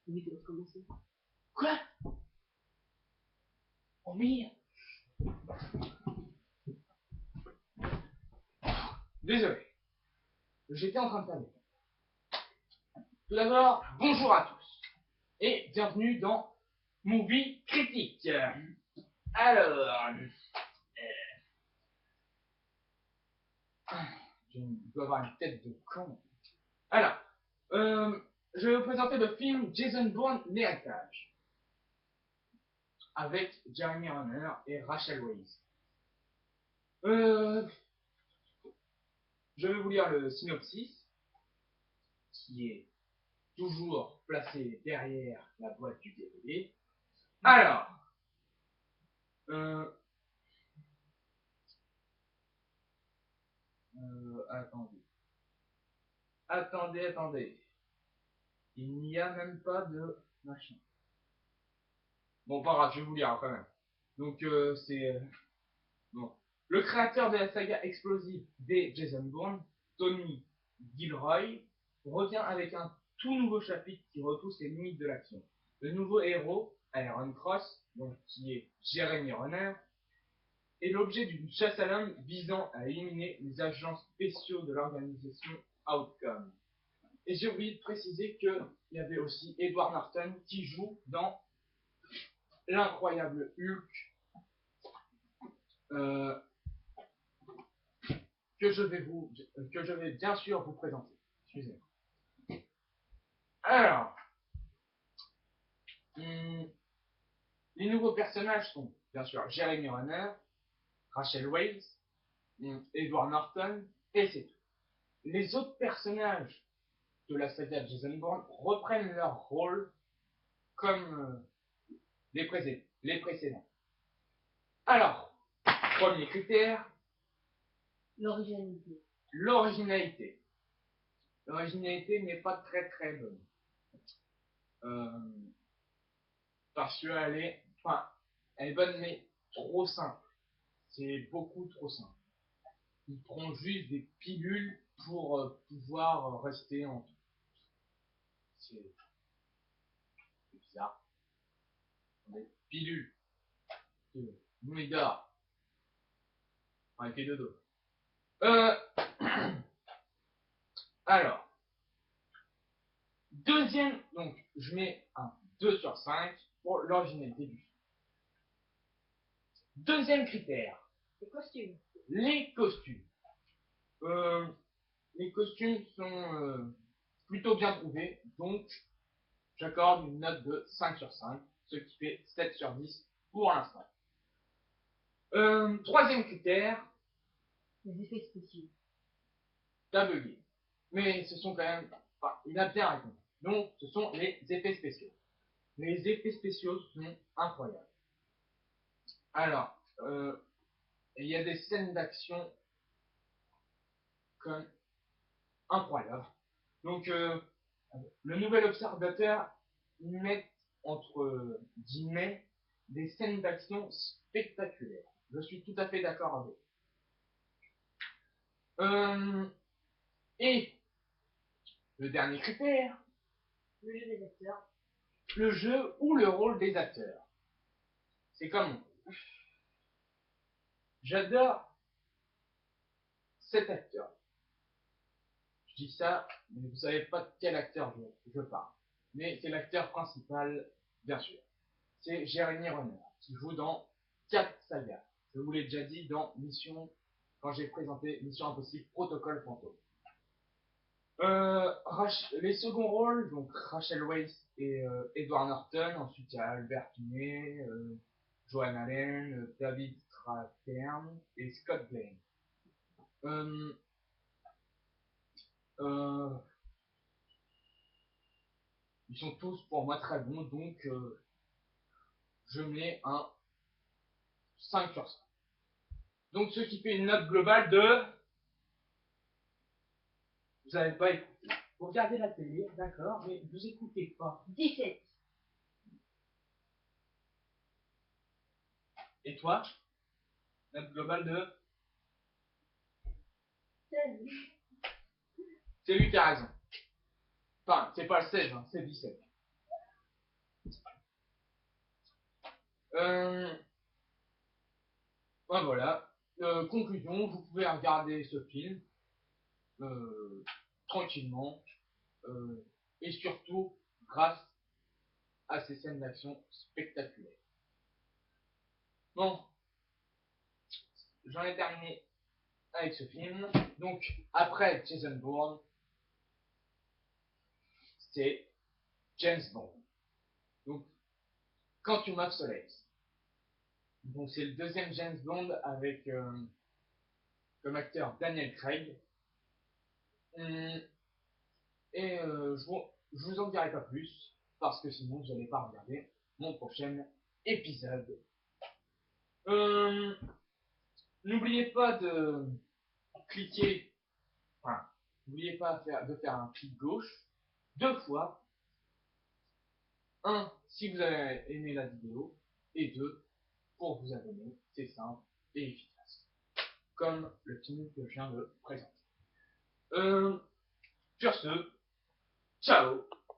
Oui, tu vas commencer. Quoi? Oh merde. Désolé. J'étais en train de parler. Tout d'abord, bonjour à tous. Et bienvenue dans Movie Critique. Alors, je dois avoir une tête de con. Alors, je vais vous présenter le film Jason Bourne l'héritage avec Jeremy Renner et Rachel Weisz. Je vais vous lire le synopsis qui est toujours placé derrière la boîte du DVD. Alors, attendez. Attendez. Il n'y a même pas de machin. Bon, pas grave, je vais vous lire quand même. Donc, c'est... bon. Le créateur de la saga explosive des Jason Bourne, Tony Gilroy, revient avec un tout nouveau chapitre qui repousse les limites de l'action. Le nouveau héros, Aaron Cross, donc qui est Jeremy Renner, est l'objet d'une chasse à l'homme visant à éliminer les agents spéciaux de l'organisation Outcome. Et j'ai oublié de préciser qu'il y avait aussi Edward Norton qui joue dans l'incroyable Hulk que je vais bien sûr vous présenter. Excusez-moi. Alors, les nouveaux personnages sont bien sûr Jeremy Renner, Rachel Weisz, Edward Norton, et c'est tout. Les autres personnages de la saga Jason Bourne reprennent leur rôle comme les précédents. Alors, premier critère, L'originalité. l'originalité. L'originalité n'est pas très bonne. Parce qu'elle elle est bonne mais trop simple. C'est beaucoup trop simple. Ils prennent juste des pilules pour pouvoir rester en vie. C'est bizarre. Des pilules. Nous il dort. Avec les dodo. Alors, deuxième, donc je mets un 2 sur 5 pour l'originalité du film. Deuxième critère. Les costumes. Les costumes. Les costumes sont plutôt bien trouvés, donc j'accorde une note de 5 sur 5, ce qui fait 7 sur 10 pour l'instant. Troisième critère. Les effets spéciaux. T'as bugué. Mais ce sont quand même... Enfin, il a bien répondu. Donc, ce sont les effets spéciaux. Les effets spéciaux sont incroyables. Alors, il y a des scènes d'action comme incroyables. Donc, le nouvel observateur, il met entre guillemets des scènes d'action spectaculaires. Je suis tout à fait d'accord avec. Et le dernier critère, Le jeu des acteurs. le jeu ou le rôle des acteurs. C'est comme j'adore cet acteur. Je dis ça, mais vous savez pas de quel acteur je parle. Mais c'est l'acteur principal, bien sûr. C'est Jeremy Renner, qui joue dans 4 sagas. Je vous l'ai déjà dit dans quand j'ai présenté Mission Impossible Protocole Fantôme. Les seconds rôles, donc Rachel Weisz et Edward Norton. Ensuite, il y a Albert Finney, Joan Allen, David Strathairn et Scott Glenn. Ils sont tous pour moi très bons, donc je mets un 5 sur 5. Donc ce qui fait une note globale de... Vous n'avez pas écouté. Vous regardez la télé, d'accord, mais vous écoutez pas. 17. Et toi? Note globale de... 16. C'est lui qui a raison. Enfin, c'est pas le 16, hein, c'est 17. Ben voilà. Conclusion, vous pouvez regarder ce film tranquillement et surtout grâce à ces scènes d'action spectaculaires. Bon, j'en ai terminé avec ce film. Donc, après Jason Bourne, c'est James Bond. Donc, Quantum of Solace. Donc, c'est le deuxième James Bond avec comme acteur Daniel Craig. Et je vous en dirai pas plus, parce que sinon vous n'allez pas regarder mon prochain épisode. N'oubliez pas de cliquer, enfin, n'oubliez pas de faire un clic gauche 2 fois. 1 si vous avez aimé la vidéo, et 2 pour vous abonner. C'est simple et efficace. Comme le film que je viens de présenter. Sur ce, ciao!